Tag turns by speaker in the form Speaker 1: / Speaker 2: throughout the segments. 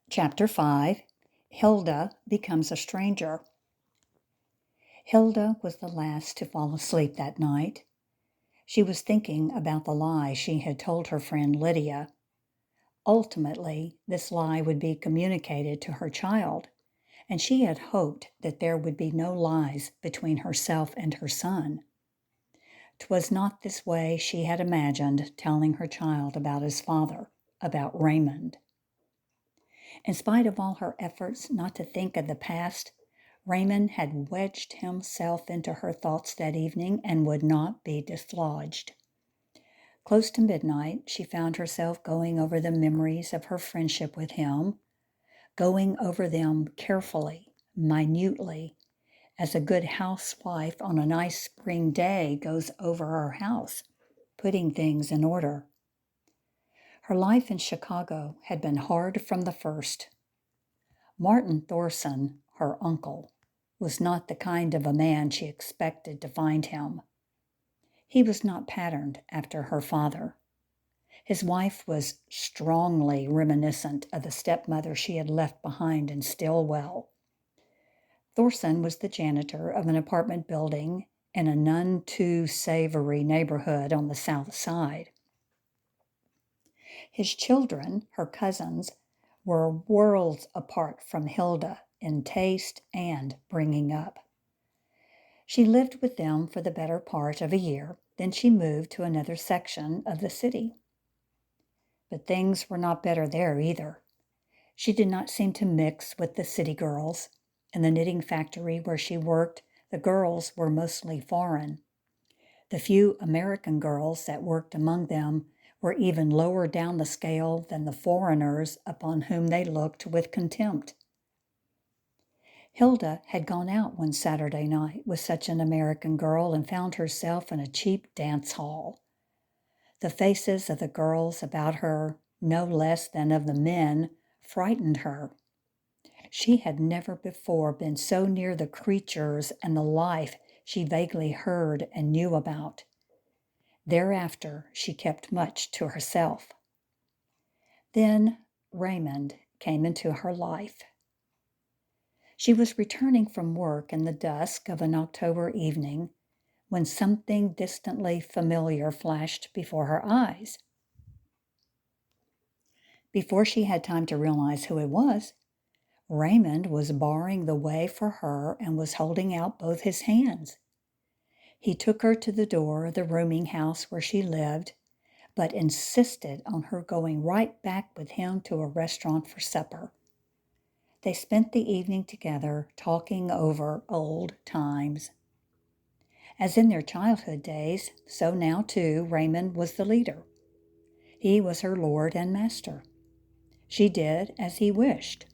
Speaker 1: Chapter 5. Hilda becomes a stranger. Hilda was the last to fall asleep that night. She was thinking about the lie she had told her friend Lydia. Ultimately, this lie would be communicated to her child, and she had hoped that there would be no lies between herself and her son. 'Twas not this way she had imagined telling her child about his father, about Raymond. In spite of all her efforts not to think of the past, Raymond had wedged himself into her thoughts that evening and would not be dislodged. Close to midnight, she found herself going over the memories of her friendship with him, going over them carefully, minutely, as a good housewife on a nice spring day goes over her house, putting things in order. Her life in Chicago had been hard from the first. Martin Thorson, her uncle, was not the kind of a man she expected to find him. He was not patterned after her father. His wife was strongly reminiscent of the stepmother she had left behind in Stillwell. Thorson was the janitor of an apartment building in a none too savory neighborhood on the south side. His children, her cousins, were worlds apart from Hilda in taste and bringing up. She lived with them for the better part of a year, then she moved to another section of the city. But things were not better there either. She did not seem to mix with the city girls. In the knitting factory where she worked, the girls were mostly foreign. The few American girls that worked among them were even lower down the scale than the foreigners upon whom they looked with contempt. Hilda had gone out one Saturday night with such an American girl and found herself in a cheap dance hall. The faces of the girls about her, no less than of the men, frightened her. She had never before been so near the creatures and the life she vaguely heard and knew about. Thereafter, she kept much to herself. Then Raymond came into her life. She was returning from work in the dusk of an October evening when something distantly familiar flashed before her eyes. Before she had time to realize who it was, Raymond was barring the way for her and was holding out both his hands. He took her to the door of the rooming house where she lived, but insisted on her going right back with him to a restaurant for supper. They spent the evening together, talking over old times. As in their childhood days, so now too Raymond was the leader. He was her lord and master. She did as he wished.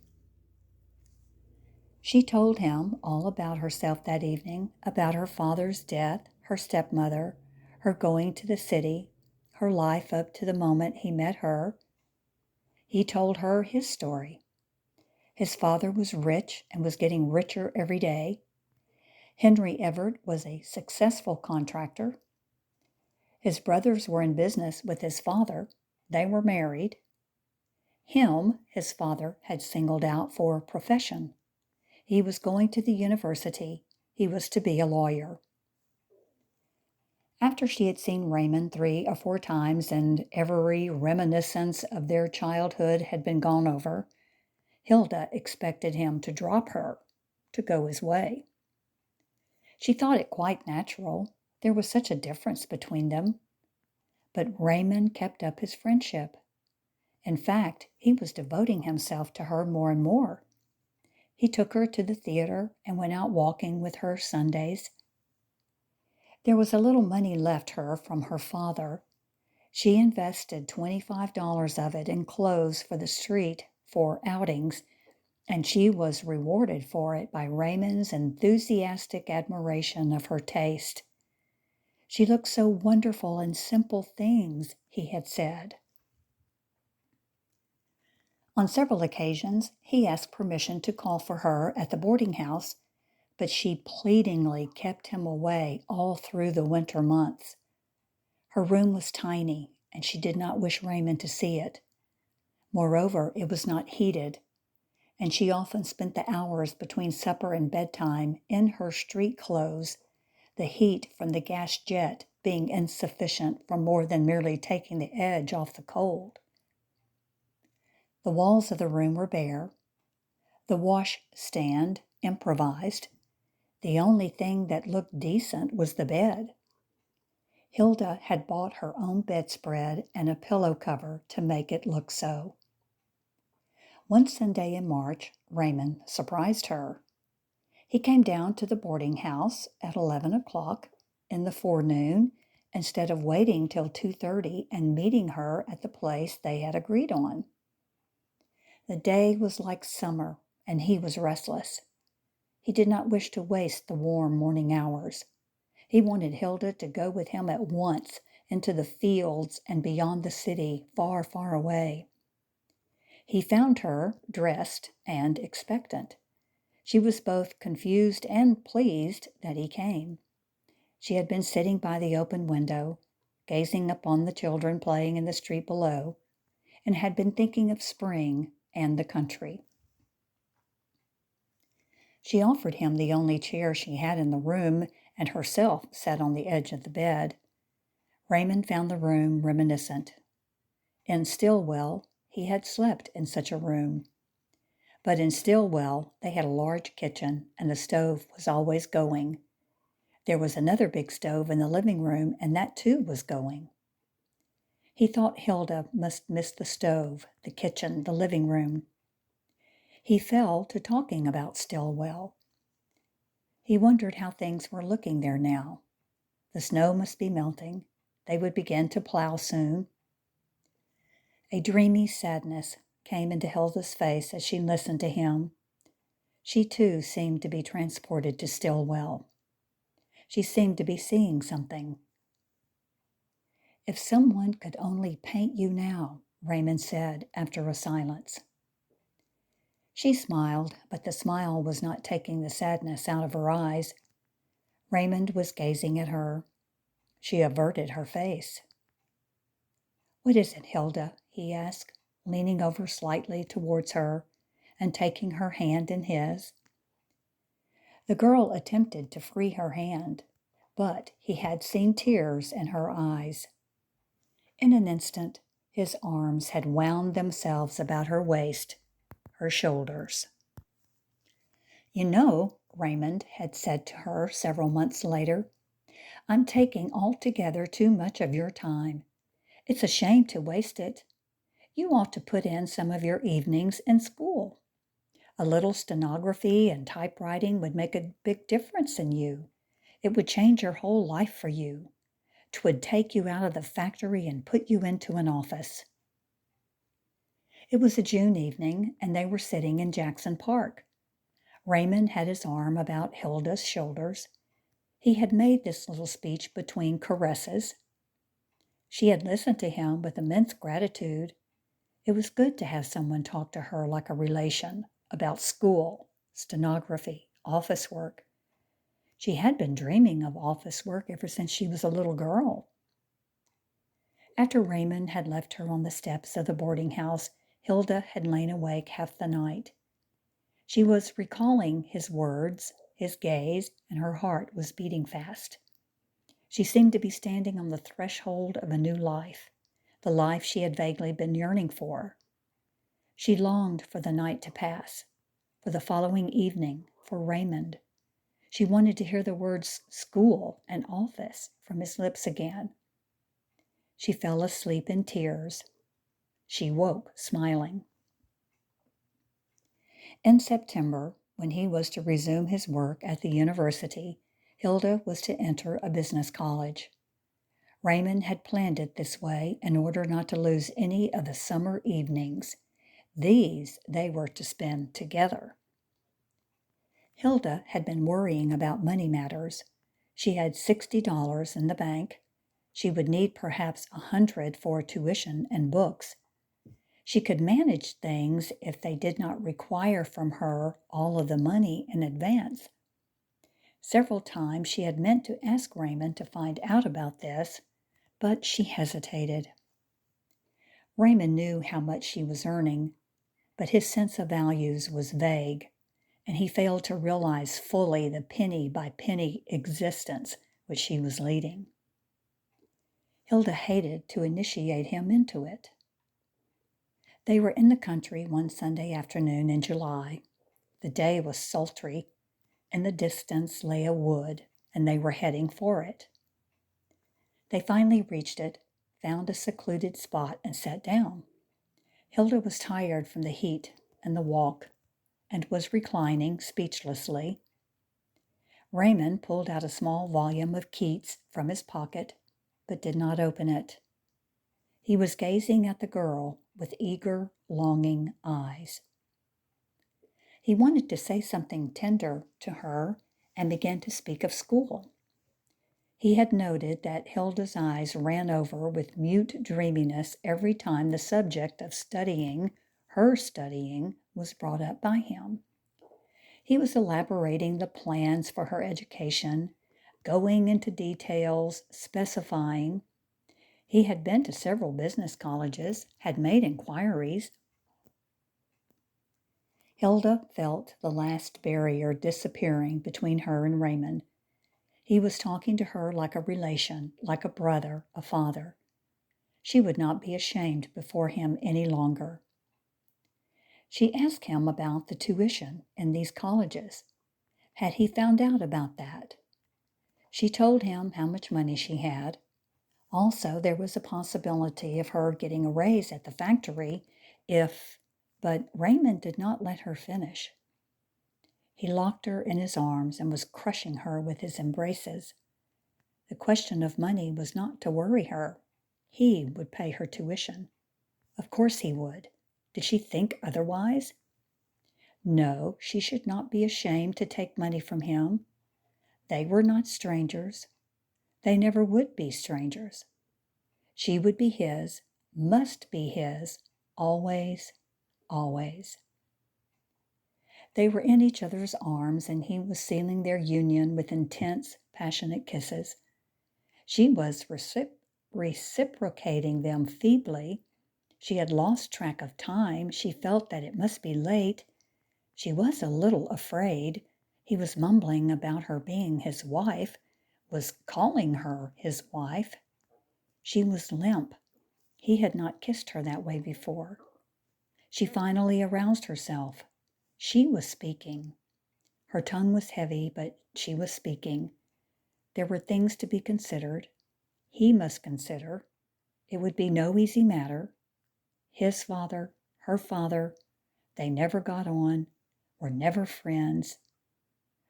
Speaker 1: She told him all about herself that evening, about her father's death, her stepmother, her going to the city, her life up to the moment he met her. He told her his story. His father was rich and was getting richer every day. Henry Everett was a successful contractor. His brothers were in business with his father. They were married. Him, his father had singled out for a profession. He was going to the university. He was to be a lawyer. After she had seen Raymond 3 or 4 times and every reminiscence of their childhood had been gone over, Hilda expected him to drop her, to go his way. She thought it quite natural. There was such a difference between them. But Raymond kept up his friendship. In fact, he was devoting himself to her more and more. He took her to the theater and went out walking with her Sundays. There was a little money left her from her father. She invested $25 of it in clothes for the street for outings, and she was rewarded for it by Raymond's enthusiastic admiration of her taste. She looked so wonderful in simple things, he had said. On several occasions, he asked permission to call for her at the boarding house, but she pleadingly kept him away all through the winter months. Her room was tiny, and she did not wish Raymond to see it. Moreover, it was not heated, and she often spent the hours between supper and bedtime in her street clothes, the heat from the gas jet being insufficient for more than merely taking the edge off the cold. The walls of the room were bare, the washstand improvised. The only thing that looked decent was the bed. Hilda had bought her own bedspread and a pillow cover to make it look so. One Sunday in March, Raymond surprised her. He came down to the boarding house at 11 o'clock in the forenoon instead of waiting till 2:30 and meeting her at the place they had agreed on. The day was like summer, and he was restless. He did not wish to waste the warm morning hours. He wanted Hilda to go with him at once into the fields and beyond the city, far, far away. He found her dressed and expectant. She was both confused and pleased that he came. She had been sitting by the open window, gazing upon the children playing in the street below, and had been thinking of spring and the country. She offered him the only chair she had in the room and herself sat on the edge of the bed. Raymond found the room reminiscent. In Stillwell, he had slept in such a room. But in Stillwell, they had a large kitchen, and the stove was always going. There was another big stove in the living room, and that too was going. He thought Hilda must miss the stove, the kitchen, the living room. He fell to talking about Stillwell. He wondered how things were looking there now. The snow must be melting. They would begin to plow soon. A dreamy sadness came into Hilda's face as she listened to him. She too seemed to be transported to Stillwell. She seemed to be seeing something. "If someone could only paint you now," Raymond said after a silence. She smiled, but the smile was not taking the sadness out of her eyes. Raymond was gazing at her. She averted her face. "What is it, Hilda?" he asked, leaning over slightly towards her and taking her hand in his. The girl attempted to free her hand, but he had seen tears in her eyes. In an instant, his arms had wound themselves about her waist, her shoulders. "You know," Raymond had said to her several months later, "I'm taking altogether too much of your time. It's a shame to waste it. You ought to put in some of your evenings in school. A little stenography and typewriting would make a big difference in you. It would change your whole life for you. 'Twould take you out of the factory and put you into an office." It was a June evening, and they were sitting in Jackson Park. Raymond had his arm about Hilda's shoulders. He had made this little speech between caresses. She had listened to him with immense gratitude. It was good to have someone talk to her like a relation about school, stenography, office work. She had been dreaming of office work ever since she was a little girl. After Raymond had left her on the steps of the boarding house, Hilda had lain awake half the night. She was recalling his words, his gaze, and her heart was beating fast. She seemed to be standing on the threshold of a new life, the life she had vaguely been yearning for. She longed for the night to pass, for the following evening, for Raymond. She wanted to hear the words school and office from his lips again. She fell asleep in tears. She woke smiling. In September, when he was to resume his work at the university, Hilda was to enter a business college. Raymond had planned it this way in order not to lose any of the summer evenings. These they were to spend together. Hilda had been worrying about money matters. She had $60 in the bank. She would need perhaps $100 for tuition and books. She could manage things if they did not require from her all of the money in advance. Several times she had meant to ask Raymond to find out about this, but she hesitated. Raymond knew how much she was earning. but his sense of values was vague, and he failed to realize fully the penny-by-penny existence which she was leading. Hilda hated to initiate him into it. They were in the country one Sunday afternoon in July. The day was sultry. In the distance lay a wood, and they were heading for it. They finally reached it, found a secluded spot, and sat down. Hilda was tired from the heat and the walk, and was reclining speechlessly. Raymond pulled out a small volume of Keats from his pocket, but did not open it. He was gazing at the girl with eager, longing eyes. He wanted to say something tender to her and began to speak of school. He had noted that Hilda's eyes ran over with mute dreaminess every time the subject of her studying, was brought up by him. He was elaborating the plans for her education, going into details, specifying. He had been to several business colleges, had made inquiries. Hilda felt the last barrier disappearing between her and Raymond. He was talking to her like a relation, like a brother, a father. She would not be ashamed before him any longer. She asked him about the tuition in these colleges. Had he found out about that? She told him how much money she had. Also, there was a possibility of her getting a raise at the factory but Raymond did not let her finish. He locked her in his arms and was crushing her with his embraces. The question of money was not to worry her. He would pay her tuition. Of course he would. Did she think otherwise? No, she should not be ashamed to take money from him. They were not strangers. They never would be strangers. She would be his, must be his, always, always. They were in each other's arms, and he was sealing their union with intense, passionate kisses. She was reciprocating them feebly. She had lost track of time. She felt that it must be late. She was a little afraid. He was mumbling about her being his wife, was calling her his wife. She was limp. He had not kissed her that way before. She finally aroused herself. She was speaking. Her tongue was heavy, but she was speaking. There were things to be considered. He must consider. It would be no easy matter. His father, her father, they never got on, were never friends.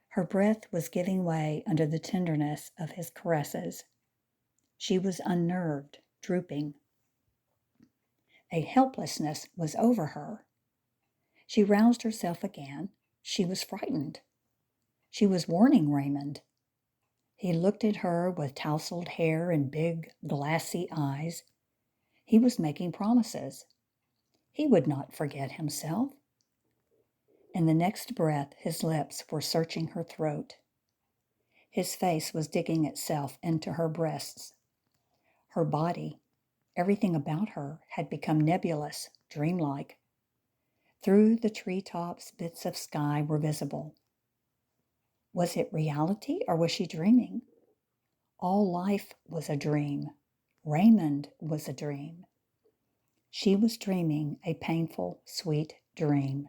Speaker 1: Her breath was giving way under the tenderness of his caresses. She was unnerved, drooping. A helplessness was over her. She roused herself again. She was frightened. She was warning Raymond. He looked at her with tousled hair and big, glassy eyes. He was making promises. He would not forget himself. In the next breath, his lips were searching her throat. His face was digging itself into her breasts. Her body, everything about her, had become nebulous, dreamlike. Through the treetops, bits of sky were visible. Was it reality, or was she dreaming? All life was a dream. Raymond was a dream. She was dreaming a painful, sweet dream.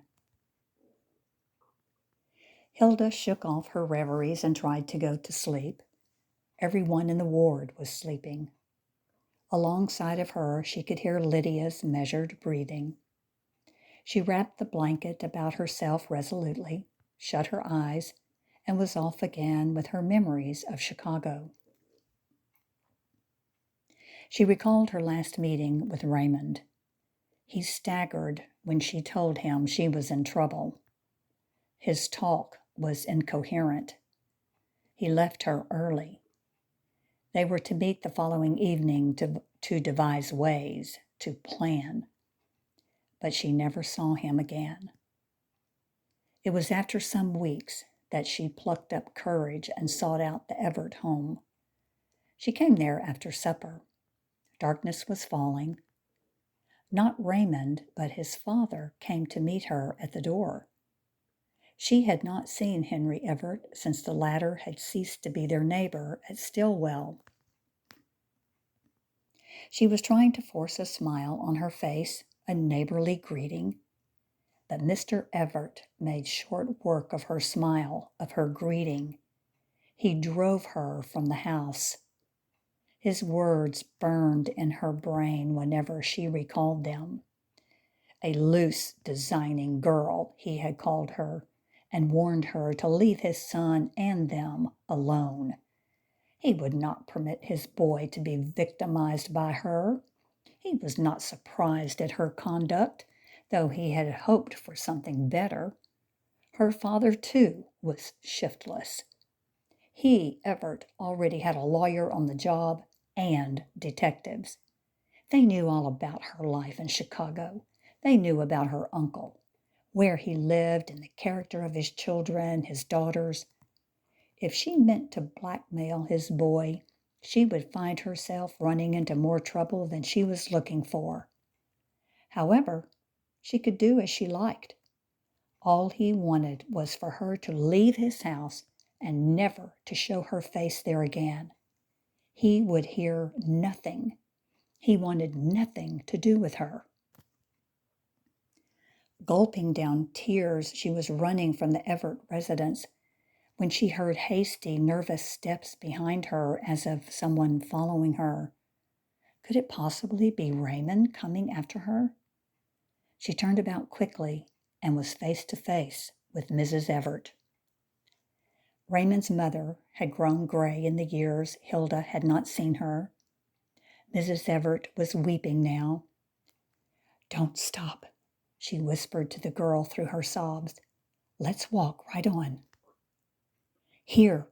Speaker 1: Hilda shook off her reveries and tried to go to sleep. Everyone in the ward was sleeping. Alongside of her, she could hear Lydia's measured breathing. She wrapped the blanket about herself resolutely, shut her eyes, and was off again with her memories of Chicago. She recalled her last meeting with Raymond. He staggered when she told him she was in trouble. His talk was incoherent. He left her early. They were to meet the following evening to devise ways, to plan. But she never saw him again. It was after some weeks that she plucked up courage and sought out the Everett home. She came there after supper. Darkness was falling. Not Raymond, but his father came to meet her at the door. She had not seen Henry Everett since the latter had ceased to be their neighbor at Stillwell. She was trying to force a smile on her face, a neighborly greeting, but Mr. Everett made short work of her smile, of her greeting. He drove her from the house. His words burned in her brain whenever she recalled them. A loose, designing girl, he had called her, and warned her to leave his son and them alone. He would not permit his boy to be victimized by her. He was not surprised at her conduct, though he had hoped for something better. Her father, too, was shiftless. He, Everett, already had a lawyer on the job and detectives. They knew all about her life in Chicago. They knew about her uncle, where he lived and the character of his children, his daughters. If she meant to blackmail his boy, she would find herself running into more trouble than she was looking for. However, she could do as she liked. All he wanted was for her to leave his house and never to show her face there again. He would hear nothing. He wanted nothing to do with her. Gulping down tears, she was running from the Everett residence when she heard hasty, nervous steps behind her as of someone following her. Could it possibly be Raymond coming after her? She turned about quickly and was face to face with Mrs. Everett. Raymond's mother had grown gray in the years Hilda had not seen her. Mrs. Everett was weeping now. "Don't stop," she whispered to the girl through her sobs. "Let's walk right on." Here,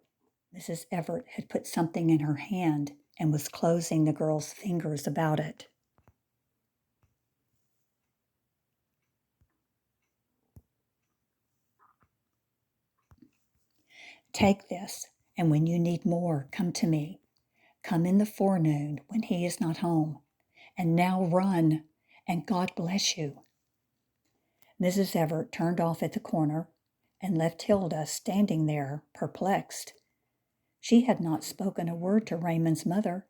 Speaker 1: Mrs. Everett had put something in her hand and was closing the girl's fingers about it. "Take this, and when you need more, come to me. Come in the forenoon when he is not home. And now run, and God bless you." Mrs. Everett turned off at the corner and left Hilda standing there, perplexed. She had not spoken a word to Raymond's mother.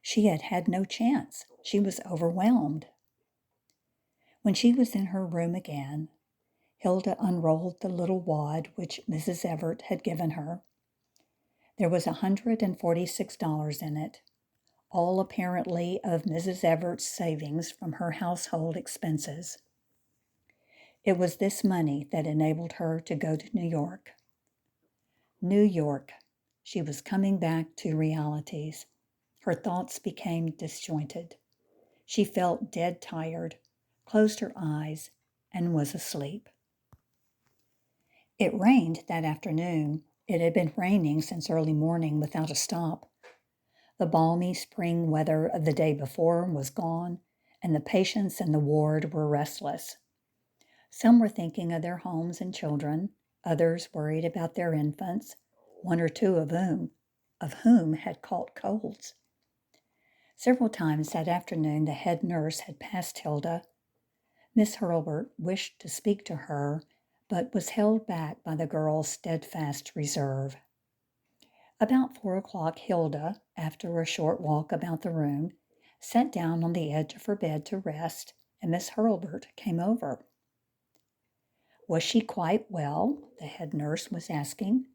Speaker 1: She had had no chance. She was overwhelmed. When she was in her room again, Hilda unrolled the little wad which Mrs. Everett had given her. There was $146 in it, all apparently of Mrs. Everett's savings from her household expenses. It was this money that enabled her to go to New York. New York. She was coming back to realities. Her thoughts became disjointed. She felt dead tired, closed her eyes, and was asleep. It rained that afternoon. It had been raining since early morning without a stop. The balmy spring weather of the day before was gone, and the patients in the ward were restless. Some were thinking of their homes and children, others worried about their infants, one or two of whom had caught colds. Several times that afternoon the head nurse had passed Hilda. Miss Hurlburt wished to speak to her, but was held back by the girl's steadfast reserve. About 4 o'clock, Hilda, after a short walk about the room, sat down on the edge of her bed to rest, and Miss Hurlburt came over. Was she quite well? The head nurse was asking.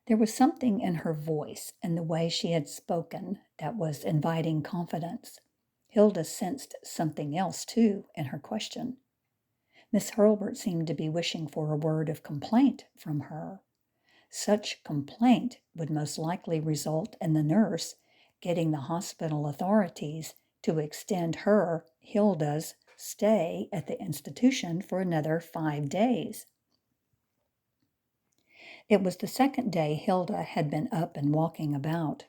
Speaker 1: There was something in her voice and the way she had spoken that was inviting confidence. Hilda sensed something else, too, in her question. Miss Hurlburt seemed to be wishing for a word of complaint from her. Such complaint would most likely result in the nurse getting the hospital authorities to extend her, Hilda's, stay at the institution for another 5 days. It was the second day Hilda had been up and walking about.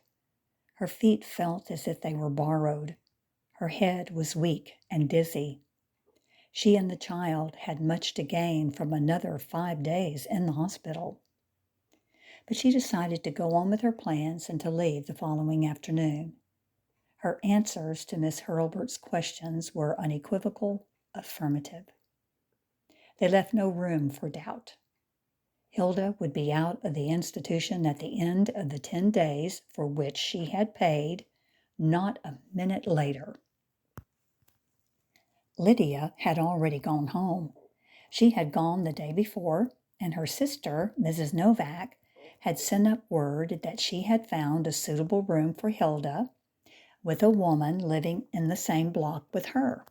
Speaker 1: Her feet felt as if they were borrowed. Her head was weak and dizzy. She and the child had much to gain from another 5 days in the hospital. But she decided to go on with her plans and to leave the following afternoon. Her answers to Miss Hurlbert's questions were unequivocal, affirmative. They left no room for doubt. Hilda would be out of the institution at the end of the 10 days for which she had paid, not a minute later. Lydia had already gone home. She had gone the day before, and her sister, Mrs. Novak, had sent up word that she had found a suitable room for Hilda, with a woman living in the same block with her.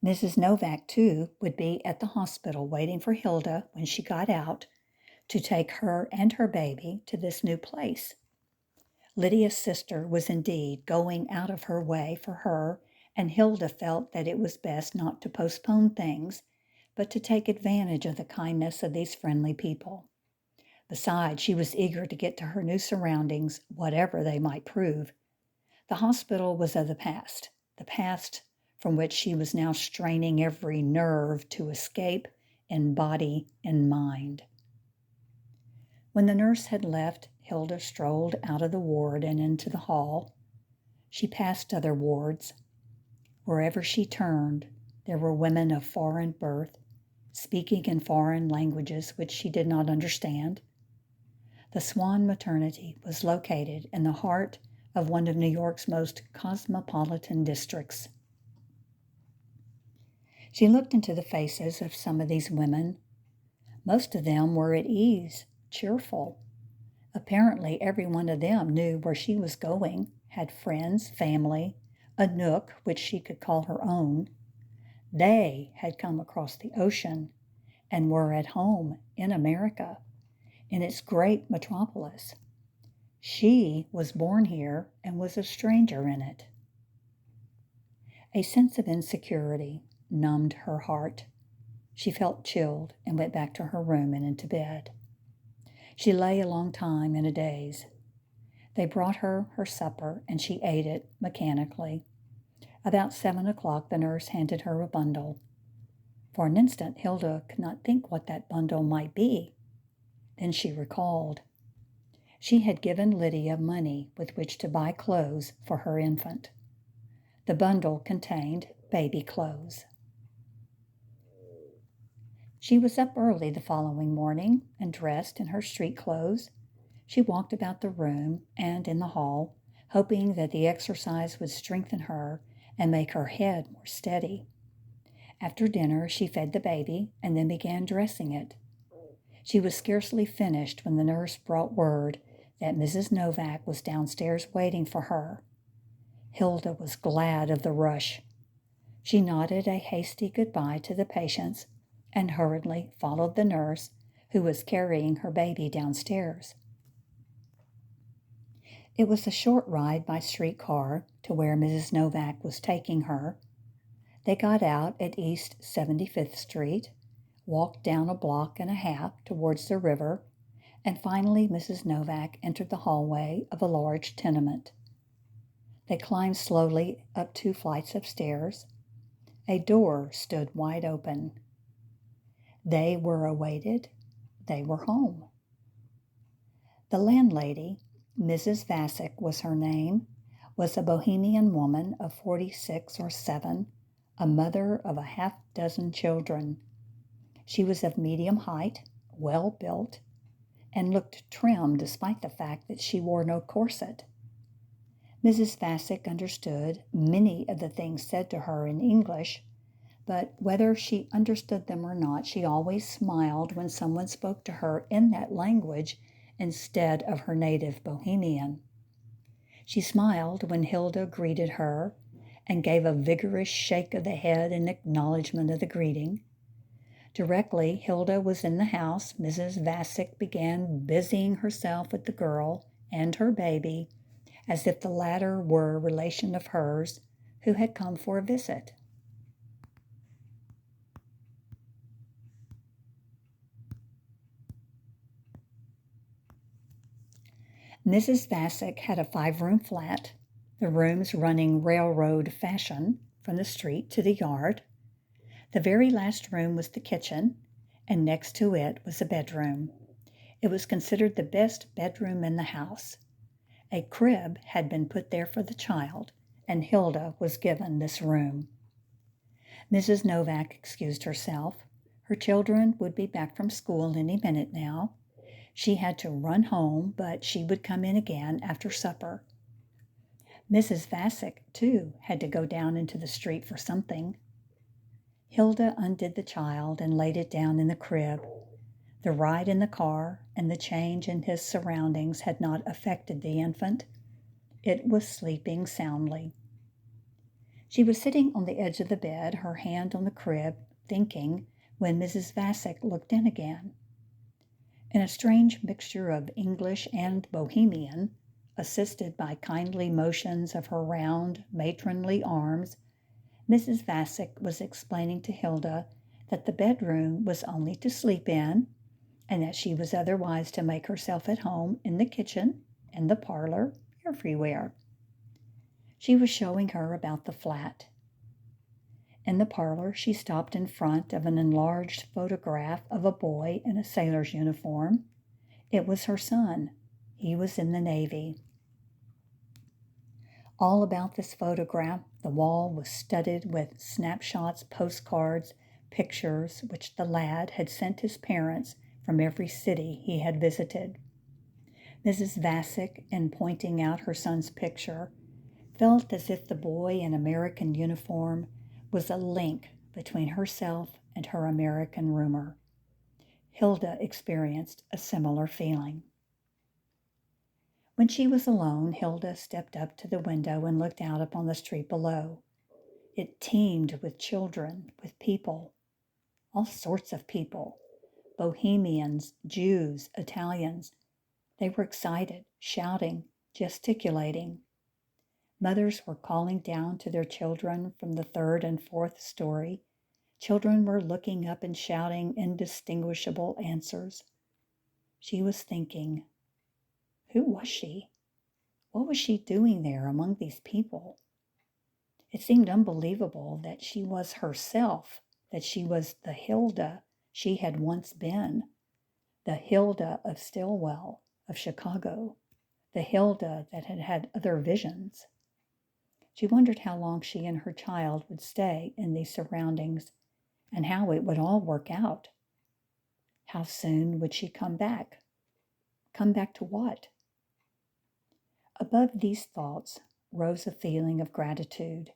Speaker 1: Mrs. Novak, too, would be at the hospital waiting for Hilda when she got out to take her and her baby to this new place. Lydia's sister was indeed going out of her way for her, and Hilda felt that it was best not to postpone things, but to take advantage of the kindness of these friendly people. Besides, she was eager to get to her new surroundings, whatever they might prove. The hospital was of the past from which she was now straining every nerve to escape in body and mind. When the nurse had left, Hilda strolled out of the ward and into the hall. She passed other wards. Wherever she turned, there were women of foreign birth, speaking in foreign languages which she did not understand. The Swan Maternity was located in the heart of one of New York's most cosmopolitan districts. She looked into the faces of some of these women. Most of them were at ease, cheerful. Apparently, every one of them knew where she was going, had friends, family, a nook which she could call her own. They had come across the ocean and were at home in America, in its great metropolis. She was born here and was a stranger in it. A sense of insecurity numbed her heart. She felt chilled and went back to her room and into bed. She lay a long time in a daze. They brought her her supper, and she ate it mechanically. About 7 o'clock, the nurse handed her a bundle. For an instant, Hilda could not think what that bundle might be. Then she recalled. She had given Lydia money with which to buy clothes for her infant. The bundle contained baby clothes. She was up early the following morning and dressed in her street clothes. She walked about the room and in the hall, hoping that the exercise would strengthen her and make her head more steady. After dinner, she fed the baby and then began dressing it. She was scarcely finished when the nurse brought word that Mrs. Novak was downstairs waiting for her. Hilda was glad of the rush. She nodded a hasty goodbye to the patients and hurriedly followed the nurse, who was carrying her baby downstairs. It was a short ride by streetcar to where Mrs. Novak was taking her. They got out at East 75th Street, walked down a block and a half towards the river, and finally Mrs. Novak entered the hallway of a large tenement. They climbed slowly up 2 flights of stairs. A door stood wide open. They were awaited. They were home. The landlady, Mrs. Vassick was her name, was a Bohemian woman of 46 or 7, a mother of a half-dozen children. She was of medium height, well built, and looked trim despite the fact that she wore no corset. Mrs. Vassick understood many of the things said to her in English, but whether she understood them or not, she always smiled when someone spoke to her in that language instead of her native Bohemian. She smiled when Hilda greeted her and gave a vigorous shake of the head in acknowledgement of the greeting. Directly Hilda was in the house, Mrs. Vassick began busying herself with the girl and her baby, as if the latter were a relation of hers who had come for a visit. Mrs. Vassick had a 5-room flat, the rooms running railroad fashion from the street to the yard. The very last room was the kitchen, and next to it was a bedroom. It was considered the best bedroom in the house. A crib had been put there for the child, and Hilda was given this room. Mrs. Novak excused herself. Her children would be back from school any minute now. She had to run home, but she would come in again after supper. Mrs. Vassick, too, had to go down into the street for something. Hilda undid the child and laid it down in the crib. The ride in the car and the change in his surroundings had not affected the infant. It was sleeping soundly. She was sitting on the edge of the bed, her hand on the crib, thinking, when Mrs. Vassick looked in again. In a strange mixture of English and Bohemian, assisted by kindly motions of her round, matronly arms, Mrs. Vassick was explaining to Hilda that the bedroom was only to sleep in, and that she was otherwise to make herself at home in the kitchen, in the parlor, everywhere. She was showing her about the flat. In the parlor, she stopped in front of an enlarged photograph of a boy in a sailor's uniform. It was her son. He was in the Navy. All about this photograph, the wall was studded with snapshots, postcards, pictures which the lad had sent his parents from every city he had visited. Mrs. Vassick, in pointing out her son's picture, felt as if the boy in American uniform was a link between herself and her American roomer. Hilda experienced a similar feeling. When she was alone, Hilda stepped up to the window and looked out upon the street below. It teemed with children, with people, all sorts of people, Bohemians, Jews, Italians. They were excited, shouting, gesticulating. Mothers were calling down to their children from the third and fourth story. Children were looking up and shouting indistinguishable answers. She was thinking, who was she? What was she doing there among these people? It seemed unbelievable that she was herself, that she was the Hilda she had once been, the Hilda of Stillwell, of Chicago, the Hilda that had had other visions. She wondered how long she and her child would stay in these surroundings and how it would all work out. How soon would she come back? Come back to what? Above these thoughts rose a feeling of gratitude.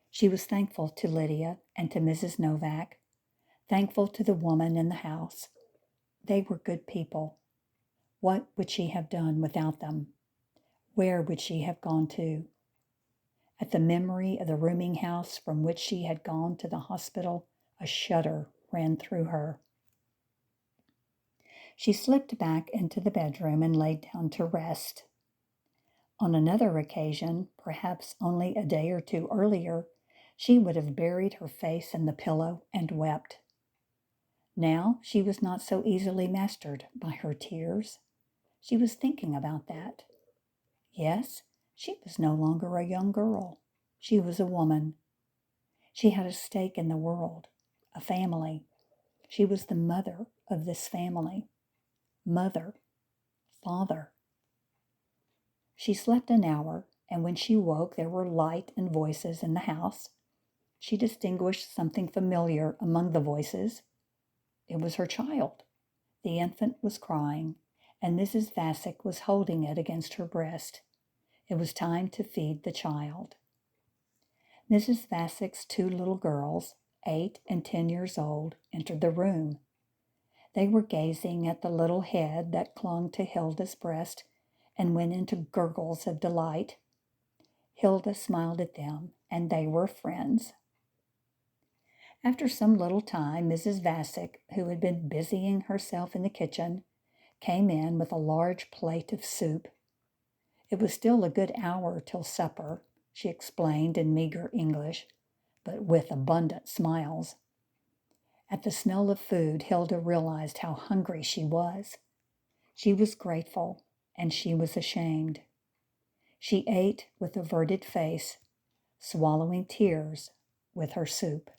Speaker 1: She was thankful to Lydia and to Mrs. Novak, thankful to the woman in the house. They were good people. What would she have done without them? Where would she have gone to? At the memory of the rooming house from which she had gone to the hospital, a shudder ran through her. She slipped back into the bedroom and lay down to rest. On another occasion, perhaps only a day or two earlier, she would have buried her face in the pillow and wept. Now she was not so easily mastered by her tears. She was thinking about that. Yes, she was no longer a young girl. She was a woman. She had a stake in the world, a family. She was the mother of this family. Mother, father. She slept an hour, and when she woke, there were light and voices in the house. She distinguished something familiar among the voices. It was her child. The infant was crying, and Mrs. Vassick was holding it against her breast. It was time to feed the child. Mrs. Vassick's two little girls, 8 and 10 years old, entered the room. They were gazing at the little head that clung to Hilda's breast and went into gurgles of delight. Hilda smiled at them, and they were friends. After some little time, Mrs. Vassick, who had been busying herself in the kitchen, came in with a large plate of soup. It was still a good hour till supper, she explained in meager English, but with abundant smiles. At the smell of food, Hilda realized how hungry she was. She was grateful, and she was ashamed. She ate with averted face, swallowing tears with her soup.